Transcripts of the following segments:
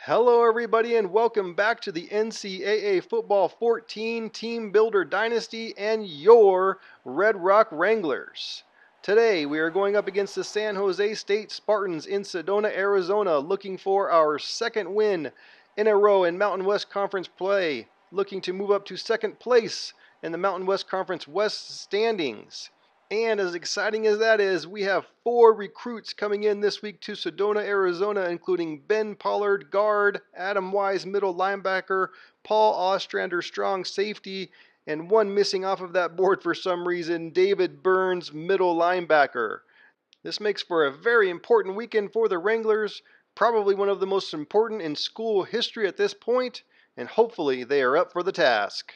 Hello everybody and welcome back to the NCAA Football 14 Team Builder Dynasty and your Red Rock Wranglers. Today we are going up against the San Jose State Spartans in Sedona, Arizona, looking for our second win in a row in Mountain West Conference play, looking to move up to second place in the Mountain West Conference West standings. And as exciting as that is, we have 4 recruits coming in this week to Sedona, Arizona, including Ben Pollard, guard, Adam Wise, middle linebacker, Paul Ostrander, strong safety, and one missing off of that board for some reason, David Burns, middle linebacker. This makes for a very important weekend for the Wranglers, probably one of the most important in school history at this point, and hopefully they are up for the task.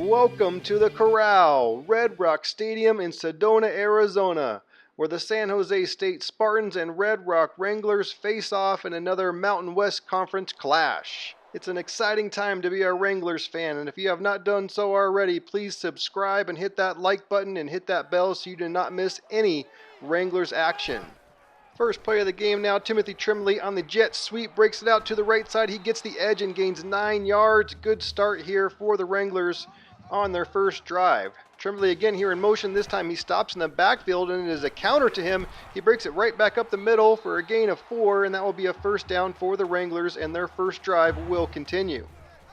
Welcome to the Corral, Red Rock Stadium in Sedona, Arizona, where the San Jose State Spartans and Red Rock Wranglers face off in another Mountain West Conference clash. It's an exciting time to be a Wranglers fan, and if you have not done so already, please subscribe and hit that like button and hit that bell so you do not miss any Wranglers action. First play of the game now, Timothy Tremblay on the jet sweep, breaks it out to the right side. He gets the edge and gains 9 yards. Good start here for the Wranglers on their first drive. Tremblay again here in motion. This time he stops in the backfield, and it is a counter to him. He breaks it right back up the middle for a gain of 4, and that will be a first down for the Wranglers, and their first drive will continue.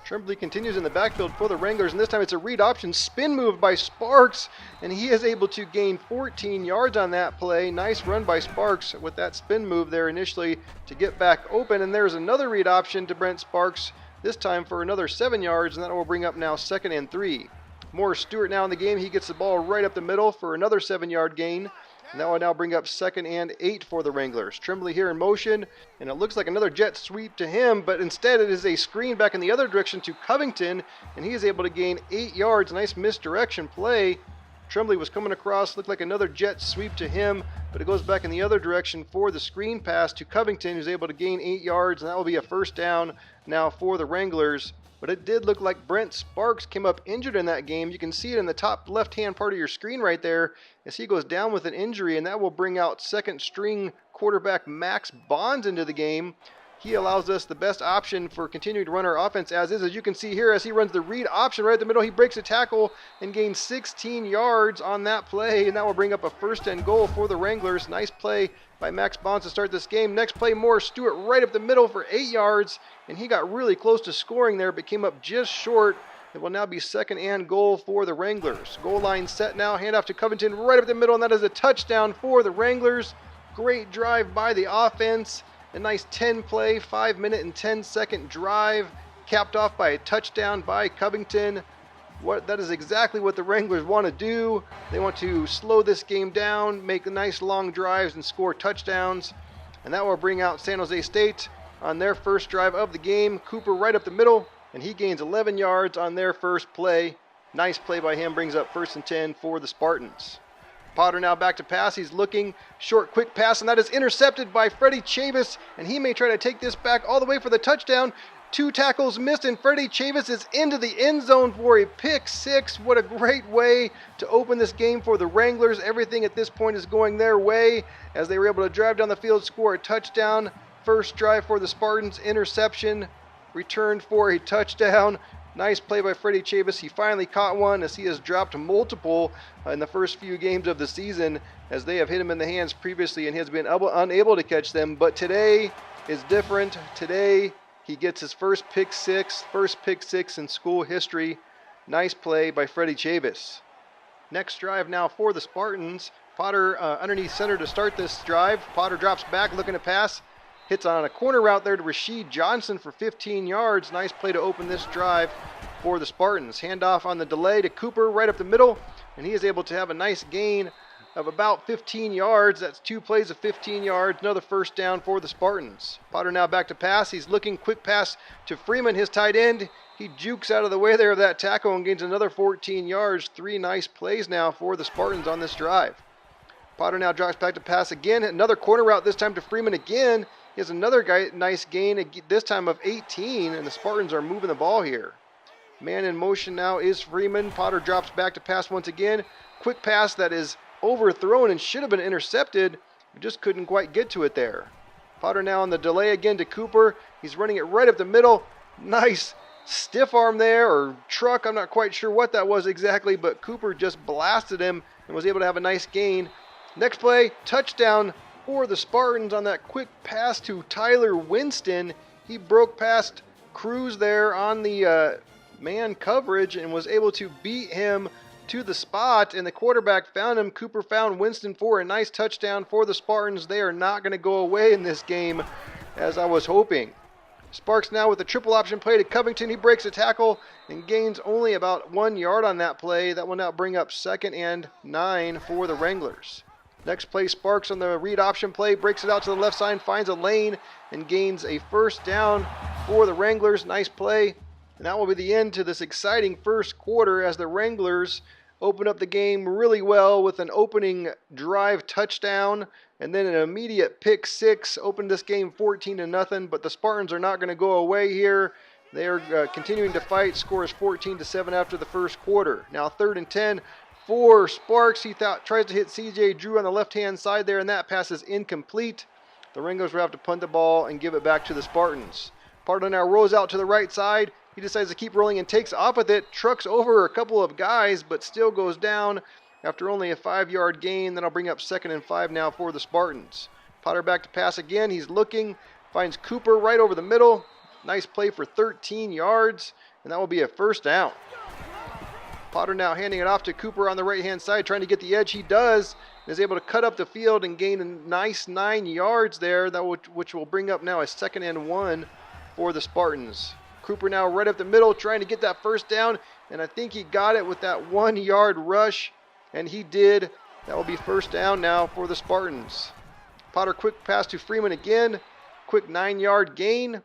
Tremblay continues in the backfield for the Wranglers, and this time it's a read option spin move by Sparks, and he is able to gain 14 yards on that play. Nice run by Sparks with that spin move there initially to get back open, and there's another read option to Brent Sparks, this time for another 7 yards, and that will bring up now 2nd and 3. Morris Stewart now in the game. He gets the ball right up the middle for another 7-yard gain, and that will now bring up 2nd and 8 for the Wranglers. Tremblay here in motion, and it looks like another jet sweep to him, but instead it is a screen back in the other direction to Covington, and he is able to gain 8 yards. Nice misdirection play. Tremblay was coming across, looked like another jet sweep to him, but it goes back in the other direction for the screen pass to Covington, who's able to gain 8 yards, and that will be a first down now for the Wranglers. But it did look like Brent Sparks came up injured in that game. You can see it in the top left-hand part of your screen right there as he goes down with an injury, and that will bring out second-string quarterback Max Bonds into the game. He allows us the best option for continuing to run our offense as is. As you can see here, as he runs the read option right in the middle, he breaks a tackle and gains 16 yards on that play, and that will bring up a 1st and goal for the Wranglers. Nice play by Max Bonds to start this game. Next play, Morris Stewart right up the middle for 8 yards, and he got really close to scoring there, but came up just short. It will now be 2nd and goal for the Wranglers. Goal line set now, handoff to Covington right up the middle, and that is a touchdown for the Wranglers. Great drive by the offense. A nice 10-play, 5-minute and 10-second drive, capped off by a touchdown by Covington. That is exactly what the Wranglers want to do. They want to slow this game down, make nice long drives, and score touchdowns. And that will bring out San Jose State on their first drive of the game. Cooper right up the middle, and he gains 11 yards on their first play. Nice play by him, brings up 1st and 10 for the Spartans. Potter now back to pass. He's looking, short, quick pass, and that is intercepted by Freddie Chavis, and he may try to take this back all the way for the touchdown. 2 tackles missed, and Freddie Chavis is into the end zone for a pick 6. What a great way to open this game for the Wranglers. Everything at this point is going their way as they were able to drive down the field, score a touchdown. First drive for the Spartans, interception, returned for a touchdown. Nice play by Freddie Chavis. He finally caught one as he has dropped multiple in the first few games of the season as they have hit him in the hands previously and he has been unable to catch them. But today is different. Today he gets his first pick six in school history. Nice play by Freddie Chavis. Next drive now for the Spartans. Potter underneath center to start this drive. Potter drops back looking to pass. Hits on a corner route there to Rasheed Johnson for 15 yards. Nice play to open this drive for the Spartans. Handoff on the delay to Cooper right up the middle, and he is able to have a nice gain of about 15 yards. That's 2 plays of 15 yards. Another first down for the Spartans. Potter now back to pass. He's looking, quick pass to Freeman, his tight end. He jukes out of the way there of that tackle and gains another 14 yards. 3 nice plays now for the Spartans on this drive. Potter now drops back to pass again. Another corner route, this time to Freeman again. He has another nice gain, this time of 18, and the Spartans are moving the ball here. Man in motion now is Freeman. Potter drops back to pass once again. Quick pass that is overthrown and should have been intercepted. He just couldn't quite get to it there. Potter now on the delay again to Cooper. He's running it right up the middle. Nice stiff arm there, or truck. I'm not quite sure what that was exactly, but Cooper just blasted him and was able to have a nice gain. Next play, touchdown for the Spartans on that quick pass to Tyler Winston. He broke past Cruz there on the man coverage and was able to beat him to the spot, and the quarterback found him. Cooper found Winston for a nice touchdown for the Spartans. They are not going to go away in this game as I was hoping. Sparks now with a triple option play to Covington. He breaks a tackle and gains only about 1 yard on that play. That will now bring up 2nd and 9 for the Wranglers. Next play, Sparks on the read option play, breaks it out to the left side, finds a lane, and gains a first down for the Wranglers. Nice play. And that will be the end to this exciting first quarter as the Wranglers open up the game really well with an opening drive touchdown and then an immediate pick six. Opened this game 14-0, but the Spartans are not going to go away here. They are continuing to fight. Score is 14-7 after the first quarter. Now 3rd and 10 for Sparks. He tries to hit C.J. Drew on the left-hand side there, and that pass is incomplete. The Wranglers will have to punt the ball and give it back to the Spartans. Potter now rolls out to the right side. He decides to keep rolling and takes off with it. Trucks over a couple of guys, but still goes down after only a 5-yard gain. That'll bring up 2nd and 5 now for the Spartans. Potter back to pass again. He's looking, finds Cooper right over the middle. Nice play for 13 yards, and that will be a first down. Potter now handing it off to Cooper on the right-hand side, trying to get the edge. He does, and is able to cut up the field and gain a nice 9 yards there, which will bring up now a 2nd and 1 for the Spartans. Cooper now right up the middle, trying to get that first down, and I think he got it with that 1 yard rush, and he did. That will be first down now for the Spartans. Potter quick pass to Freeman again, quick 9-yard gain,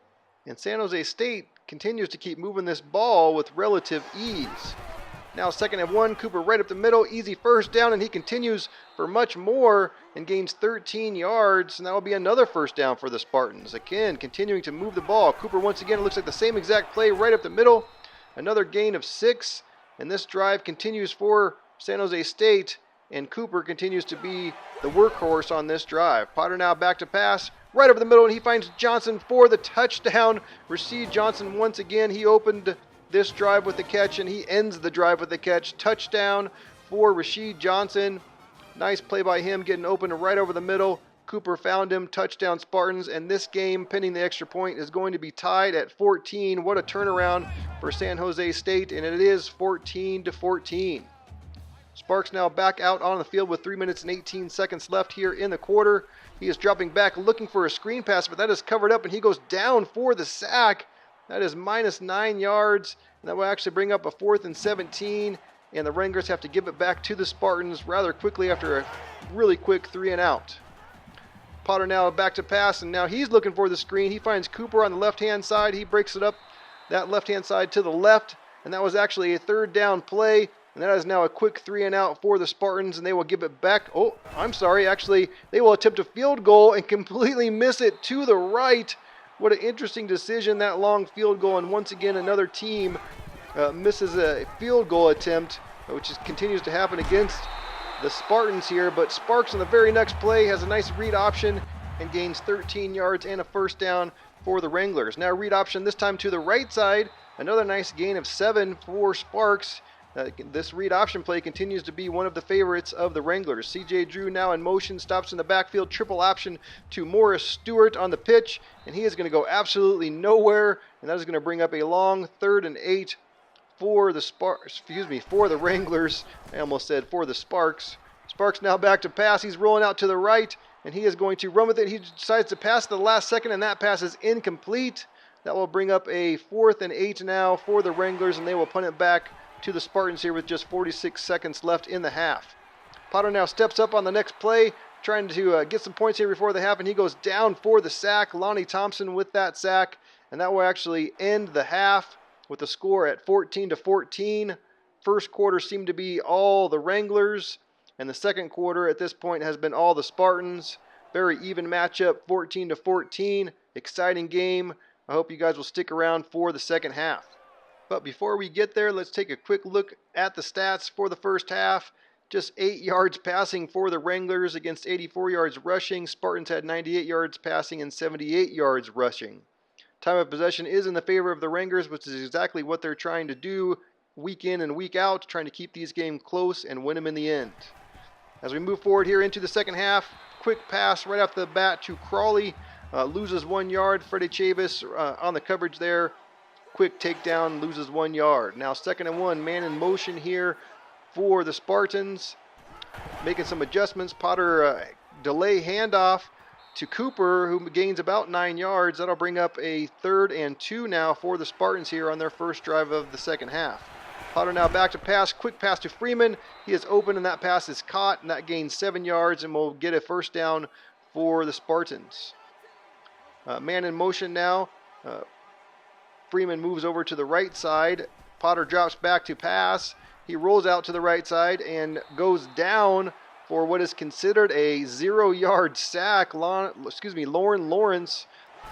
and San Jose State continues to keep moving this ball with relative ease. Now 2nd and 1, Cooper right up the middle, easy first down, and he continues for much more and gains 13 yards, and that will be another first down for the Spartans. Again, continuing to move the ball. Cooper once again, it looks like the same exact play right up the middle. Another gain of 6, and this drive continues for San Jose State, and Cooper continues to be the workhorse on this drive. Potter now back to pass, right over the middle, and he finds Johnson for the touchdown. Rasheed Johnson once again, he opened this drive with the catch, and he ends the drive with the catch. Touchdown for Rasheed Johnson. Nice play by him, getting open right over the middle. Cooper found him. Touchdown Spartans, and this game, pending the extra point, is going to be tied at 14. What a turnaround for San Jose State, and it is 14-14. Sparks now back out on the field with 3 minutes and 18 seconds left here in the quarter. He is dropping back, looking for a screen pass, but that is covered up, and he goes down for the sack. That is minus 9 yards, and that will actually bring up a 4th and 17, and the Wranglers have to give it back to the Spartans rather quickly after a really quick 3 and out. Potter now back to pass, and now he's looking for the screen. He finds Cooper on the left-hand side. He breaks it up that left-hand side to the left, and that was actually a 3rd down play, and that is now a quick 3 and out for the Spartans, and they will give it back. Oh, I'm sorry. Actually, they will attempt a field goal and completely miss it to the right. What an interesting decision, that long field goal, and once again another team misses a field goal attempt, which continues to happen against the Spartans here. But Sparks on the very next play has a nice read option and gains 13 yards and a first down for the Wranglers. Now read option this time to the right side, another nice gain of 7 for Sparks. This read option play continues to be one of the favorites of the Wranglers. C.J. Drew now in motion, stops in the backfield, triple option to Morris Stewart on the pitch, and he is going to go absolutely nowhere, and that is going to bring up a long 3rd and 8 for the Wranglers. I almost said for the Sparks. Sparks now back to pass. He's rolling out to the right, and he is going to run with it. He decides to pass at the last second, and that pass is incomplete. That will bring up a 4th and 8 now for the Wranglers, and they will punt it back to the Spartans here with just 46 seconds left in the half. Potter now steps up on the next play, trying to get some points here before they happen. He goes down for the sack. Lonnie Thompson with that sack, and that will actually end the half with the score at 14-14. First quarter seemed to be all the Wranglers, and the second quarter at this point has been all the Spartans. Very even matchup, 14-14. Exciting game. I hope you guys will stick around for the second half. But before we get there, let's take a quick look at the stats for the first half. Just 8 yards passing for the Wranglers against 84 yards rushing. Spartans had 98 yards passing and 78 yards rushing. Time of possession is in the favor of the Wranglers, which is exactly what they're trying to do week in and week out, trying to keep these games close and win them in the end. As we move forward here into the second half, quick pass right off the bat to Crawley. Loses 1 yard. Freddie Chavis on the coverage there. Quick takedown, loses 1 yard. Now 2nd and 1, man in motion here for the Spartans. Making some adjustments. Potter delay handoff to Cooper, who gains about 9 yards. That'll bring up a 3rd and 2 now for the Spartans here on their first drive of the second half. Potter now back to pass. Quick pass to Freeman. He is open and that pass is caught, and that gains 7 yards and will get a first down for the Spartans. Man in motion now. Freeman moves over to the right side. Potter drops back to pass. He rolls out to the right side and goes down for what is considered a 0-yard sack. Lauren Lawrence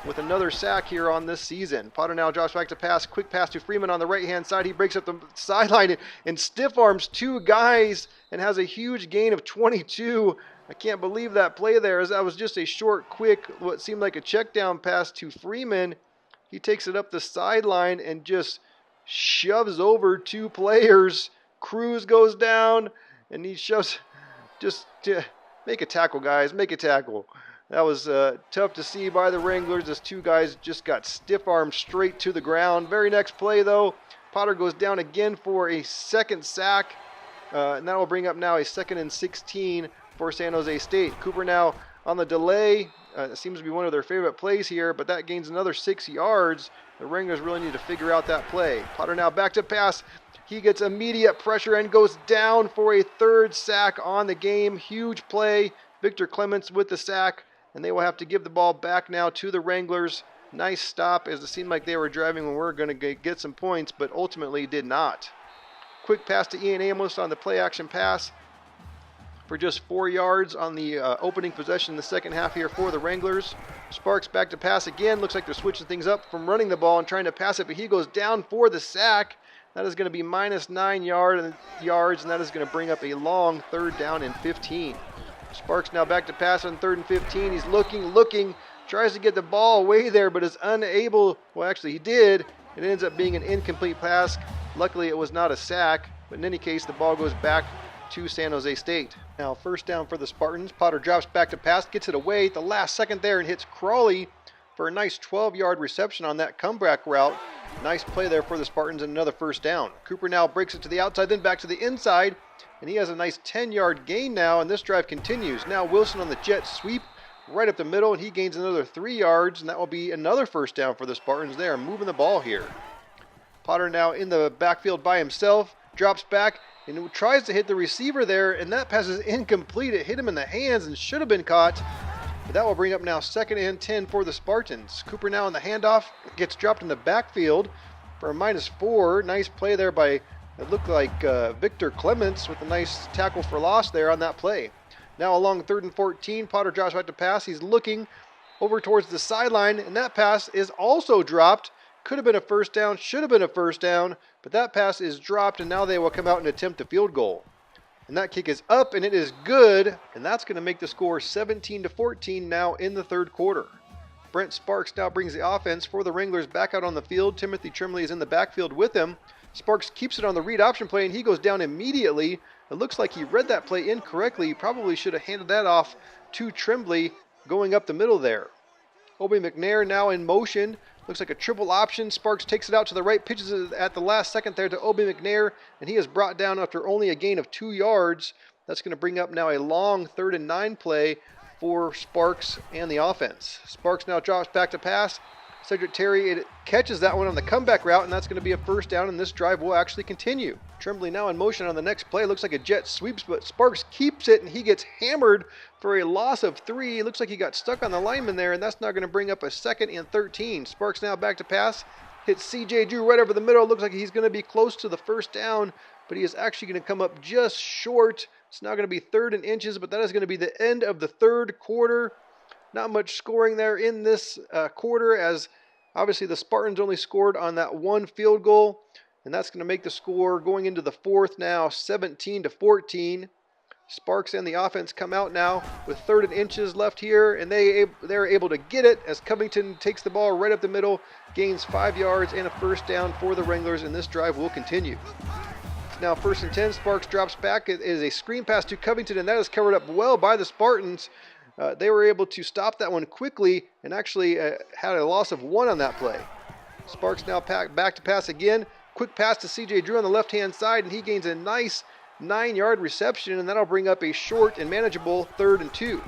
with another sack here on this season. Potter now drops back to pass. Quick pass to Freeman on the right-hand side. He breaks up the sideline and stiff arms 2 guys and has a huge gain of 22. I can't believe that play there, as that was just a short, quick, what seemed like a check down pass to Freeman. He takes it up the sideline and just shoves over 2 players. Cruz goes down and he shoves, just to make a tackle, guys, make a tackle. That was tough to see by the Wranglers as 2 guys just got stiff armed straight to the ground. Very next play though, Potter goes down again for a 2nd sack, and that will bring up now a 2nd and 16 for San Jose State. Cooper now on the delay. It seems to be one of their favorite plays here, but that gains another 6 yards. The Wranglers really need to figure out that play. Potter now back to pass. He gets immediate pressure and goes down for a 3rd sack on the game. Huge play. Victor Clements with the sack, and they will have to give the ball back now to the Wranglers. Nice stop, as it seemed like they were driving when we were going to get some points, but ultimately did not. Quick pass to Ian Amos on the play action pass for just 4 yards on the opening possession in the second half here for the Wranglers. Sparks back to pass again. Looks like they're switching things up from running the ball and trying to pass it, but he goes down for the sack. That is going to be minus 9 yards, and that is going to bring up a long 3rd down and 15. Sparks now back to pass on 3rd and 15. He's looking, tries to get the ball away there, but is unable. Well, actually, he did. It ends up being an incomplete pass. Luckily, it was not a sack, but in any case, the ball goes back to San Jose State. Now, 1st down for the Spartans. Potter drops back to pass, gets it away at the last second there, and hits Crawley for a nice 12-yard reception on that comeback route. Nice play there for the Spartans, and another 1st down. Cooper now breaks it to the outside, then back to the inside, and he has a nice 10-yard gain now, and this drive continues. Now Wilson on the jet sweep right up the middle, and he gains another 3 yards, and that will be another 1st down for the Spartans there, moving the ball here. Potter now in the backfield by himself, drops back, and tries to hit the receiver there, and that pass is incomplete. It hit him in the hands and should have been caught. But that will bring up now 2nd and 10 for the Spartans. Cooper now in the handoff, gets dropped in the backfield for a -4. Nice play there by, it looked like Victor Clements with a nice tackle for loss there on that play. Now along 3rd and 14, Potter drops back to pass. He's looking over towards the sideline, and that pass is also dropped. Could have been a 1st down, should have been a 1st down, but that pass is dropped, and now they will come out and attempt a field goal. And that kick is up, and it is good, and that's going to make the score 17-14 now in the 3rd quarter. Brent Sparks now brings the offense for the Wranglers back out on the field. Timothy Trimley is in the backfield with him. Sparks keeps it on the read option play, and he goes down immediately. It looks like he read that play incorrectly. He probably should have handed that off to Trimley going up the middle there. Obi McNair now in motion. Looks like a triple option. Sparks takes it out to the right, pitches it at the last second there to Obi McNair, and he is brought down after only a gain of 2 yards. That's going to bring up now a long 3rd and 9 play for Sparks and the offense. Sparks now drops back to pass. Cedric Terry catches that one on the comeback route, and that's going to be a first down, and this drive will actually continue. Tremblay now in motion on the next play. Looks like a jet sweeps, but Sparks keeps it, and he gets hammered for a loss of 3. Looks like he got stuck on the lineman there, and that's now going to bring up a 2nd and 13. Sparks now back to pass. Hits C.J. Drew right over the middle. Looks like he's going to be close to the first down, but he is actually going to come up just short. It's now going to be 3rd and inches, but that is going to be the end of the 3rd quarter. Not much scoring there in this quarter, as obviously the Spartans only scored on that 1 field goal, and that's going to make the score going into the 4th now 17-14. Sparks and the offense come out now with 3rd and inches left here, and they're able to get it as Covington takes the ball right up the middle, gains 5 yards and a first down for the Wranglers, and this drive will continue. It's now 1st and 10. Sparks drops back. It is a screen pass to Covington, and that is covered up well by the Spartans. They were able to stop that one quickly and actually had a loss of 1 on that play. Sparks now back to pass again. Quick pass to C.J. Drew on the left-hand side, and he gains a nice 9-yard reception, and that'll bring up a short and manageable 3rd and 2.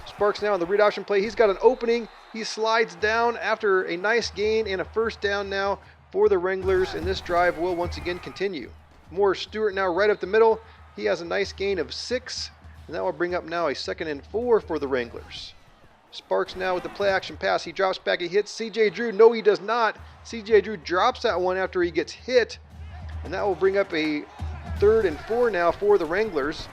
Sparks now on the read option play. He's got an opening. He slides down after a nice gain and a first down now for the Wranglers, and this drive will once again continue. Morris Stewart now right up the middle. He has a nice gain of 6. And that will bring up now a 2nd and 4 for the Wranglers. Sparks now with the play action pass. He drops back. He hits C.J. Drew. No, he does not. C.J. Drew drops that one after he gets hit. And that will bring up a 3rd and 4 now for the Wranglers.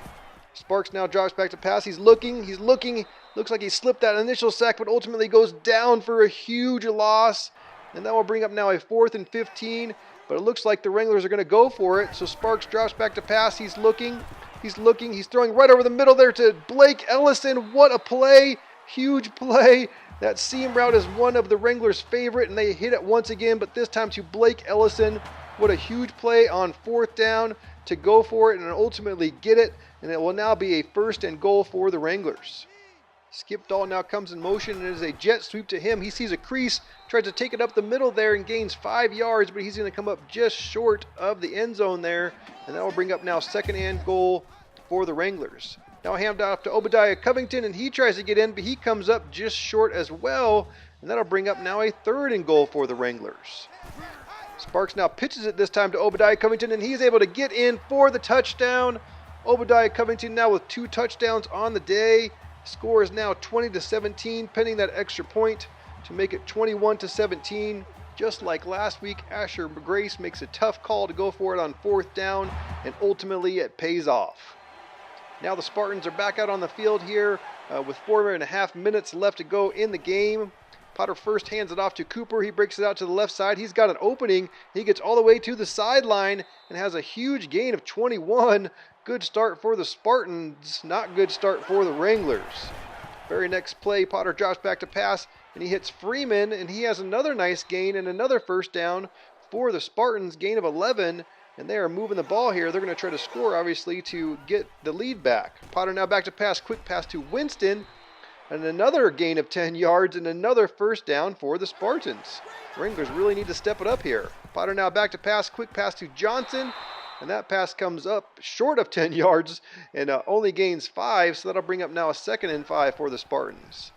Sparks now drops back to pass. He's looking. Looks like he slipped that initial sack, but ultimately goes down for a huge loss. And that will bring up now a 4th and 15. But it looks like the Wranglers are going to go for it. So Sparks drops back to pass. He's looking. He's throwing right over the middle there to Blake Ellison. What a play. Huge play. That seam route is one of the Wranglers' favorite, and they hit it once again, but this time to Blake Ellison. What a huge play on 4th down to go for it and ultimately get it, and it will now be a 1st and goal for the Wranglers. Skip Dahl now comes in motion, and it is a jet sweep to him. He sees a crease, tries to take it up the middle there and gains 5 yards, but he's going to come up just short of the end zone there, and that will bring up now 2nd and goal for the Wranglers. Now hand off to Obadiah Covington, and he tries to get in, but he comes up just short as well, and that'll bring up now a 3rd and goal for the Wranglers. Sparks now pitches it this time to Obadiah Covington, and he's able to get in for the touchdown. Obadiah Covington now with 2 touchdowns on the day. Score is now 20-17, pending that extra point to make it 21-17. Just like last week, Asher Grace makes a tough call to go for it on 4th down, and ultimately it pays off. Now the Spartans are back out on the field here with 4.5 minutes left to go in the game. Potter first hands it off to Cooper. He breaks it out to the left side. He's got an opening. He gets all the way to the sideline and has a huge gain of 21. Good start for the Spartans, not good start for the Wranglers. Very next play, Potter drops back to pass, and he hits Freeman, and he has another nice gain and another first down for the Spartans, gain of 11, and they are moving the ball here. They're going to try to score, obviously, to get the lead back. Potter now back to pass, quick pass to Winston, and another gain of 10 yards and another first down for the Spartans. Wranglers really need to step it up here. Potter now back to pass, quick pass to Johnson, and that pass comes up short of 10 yards and only gains 5, so that'll bring up now a 2nd and 5 for the Spartans.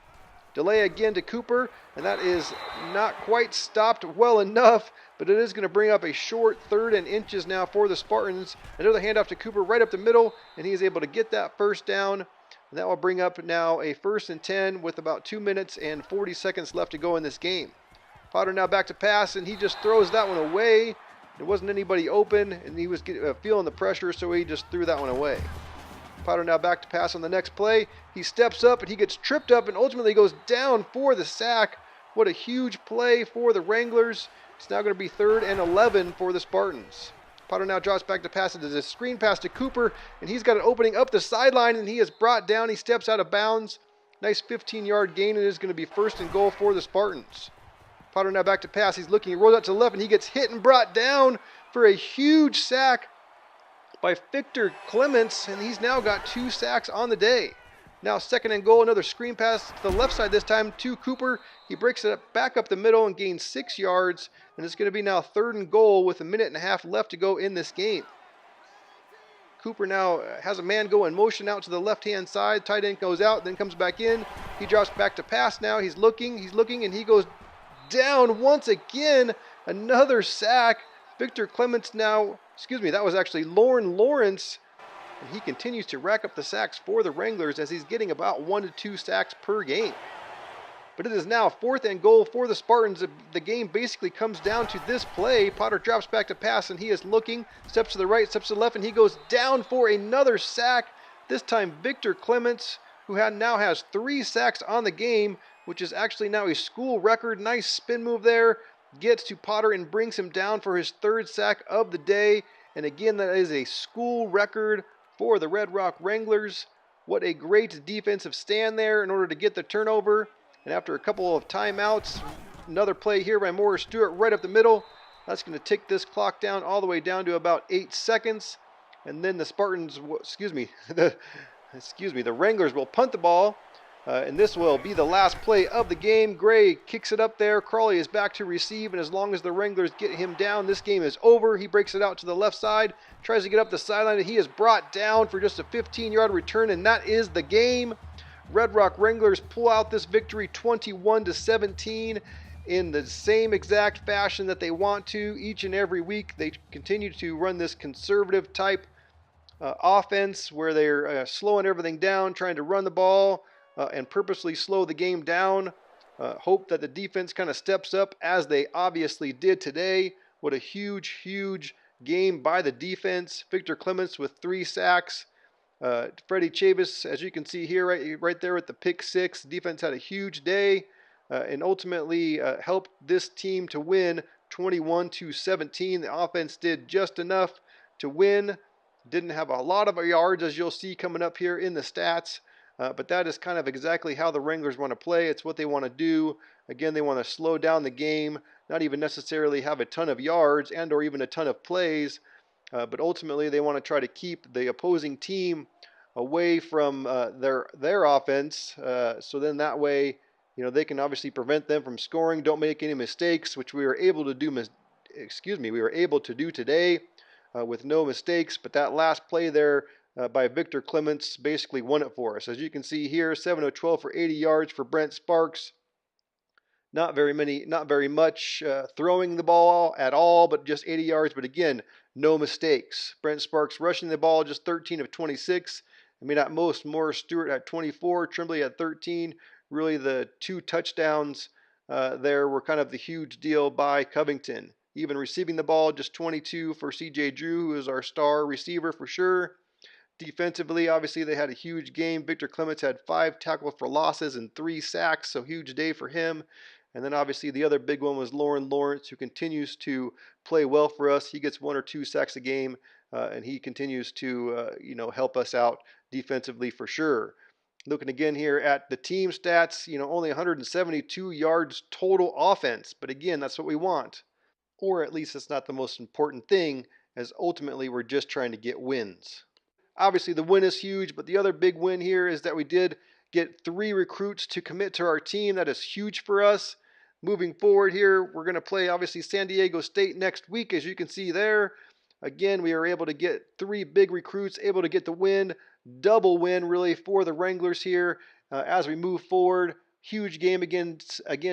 Delay again to Cooper, and that is not quite stopped well enough, but it is going to bring up a short 3rd and inches now for the Spartans. Another handoff to Cooper right up the middle, and he is able to get that first down. And that will bring up now a 1st and 10 with about 2 minutes and 40 seconds left to go in this game. Potter now back to pass, and he just throws that one away. There wasn't anybody open, and he was feeling the pressure, so he just threw that one away. Potter now back to pass on the next play. He steps up, and he gets tripped up, and ultimately goes down for the sack. What a huge play for the Wranglers. It's now going to be 3rd and 11 for the Spartans. Potter now drops back to pass. It is a screen pass to Cooper, and he's got an opening up the sideline, and he is brought down. He steps out of bounds. Nice 15-yard gain, and it is going to be 1st and goal for the Spartans. Potter now back to pass. He's looking. He rolls out to the left, and he gets hit and brought down for a huge sack by Victor Clements, and he's now got 2 sacks on the day. Now 2nd and goal, another screen pass to the left side this time to Cooper. He breaks it up back up the middle and gains 6 yards, and it's going to be now 3rd and goal with 1.5 minutes left to go in this game. Cooper now has a man go in motion out to the left-hand side. Tight end goes out, then comes back in. He drops back to pass now. He's looking, and he goes down once again. Another sack. Victor Clements now, that was actually Lauren Lawrence. And he continues to rack up the sacks for the Wranglers as he's getting about 1 to 2 sacks per game. But it is now 4th and goal for the Spartans. The game basically comes down to this play. Potter drops back to pass, and he is looking, steps to the right, steps to the left, and he goes down for another sack. This time Victor Clements, who now has 3 sacks on the game, which is actually now a school record. Nice spin move there. Gets to Potter and brings him down for his 3rd sack of the day. And again, that is a school record for the Red Rock Wranglers. What a great defensive stand there in order to get the turnover. And after a couple of timeouts, another play here by Morris Stewart right up the middle. That's going to tick this clock down all the way down to about 8 seconds. And then the Spartans, the Wranglers will punt the ball. And this will be the last play of the game. Gray kicks it up there. Crawley is back to receive. And as long as the Wranglers get him down, this game is over. He breaks it out to the left side. Tries to get up the sideline. And he is brought down for just a 15-yard return. And that is the game. Red Rock Wranglers pull out this victory 21-17 in the same exact fashion that they want to each and every week. They continue to run this conservative type offense where they're slowing everything down, trying to run the ball and purposely slow the game down. Hope that the defense kind of steps up as they obviously did today. What a huge, huge game by the defense. Victor Clements with 3 sacks. Freddie Chavis, as you can see here, right there with the pick 6. Defense had a huge day and ultimately helped this team to win 21-17. The offense did just enough to win. Didn't have a lot of yards, as you'll see coming up here in the stats. But that is kind of exactly how the Wranglers want to play. It's what they want to do. Again, they want to slow down the game, not even necessarily have a ton of yards and or even a ton of plays. But ultimately, they want to try to keep the opposing team away from their offense. So then that way, they can obviously prevent them from scoring. Don't make any mistakes, which we were able to do. We were able to do today with no mistakes. But that last play there by Victor Clements basically won it for us. As you can see here, 7 of 12 for 80 yards for Brent Sparks. Not very much throwing the ball at all, but just 80 yards. But again, no mistakes. Brent Sparks rushing the ball, just 13 of 26. At most, Morris Stewart at 24, Tremblay at 13. Really, the 2 touchdowns there were kind of the huge deal by Covington. Even receiving the ball, just 22 for C.J. Drew, who is our star receiver for sure. Defensively, obviously, they had a huge game. Victor Clements had 5 tackles for losses and 3 sacks, so huge day for him. And then obviously the other big one was Lauren Lawrence, who continues to play well for us. He gets 1 or 2 sacks a game, and he continues to help us out defensively for sure. Looking again here at the team stats, only 172 yards total offense. But again, that's what we want. Or at least it's not the most important thing, as ultimately we're just trying to get wins. Obviously the win is huge, but the other big win here is that we did get 3 recruits to commit to our team. That is huge for us. Moving forward here, we're going to play obviously San Diego State next week, as you can see there. Again, we were able to get 3 big recruits, able to get the win, double win really for the Wranglers here as we move forward. Huge game again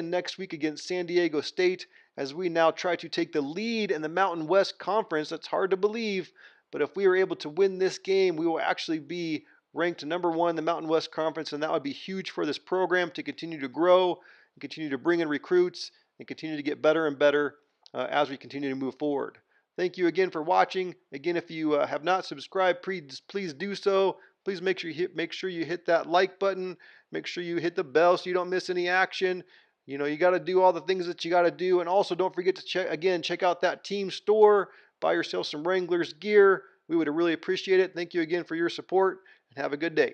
next week against San Diego State as we now try to take the lead in the Mountain West Conference. That's hard to believe, but if we are able to win this game, we will actually be ranked number 1 in the Mountain West Conference, and that would be huge for this program to continue to grow, and continue to bring in recruits, and continue to get better and better as we continue to move forward. Thank you again for watching. Again, if you have not subscribed, please do so. Please make sure you hit that like button. Make sure you hit the bell so you don't miss any action. You got to do all the things that you got to do, and also don't forget to check out that team store. Buy yourself some Wranglers gear. We would really appreciate it. Thank you again for your support, and have a good day.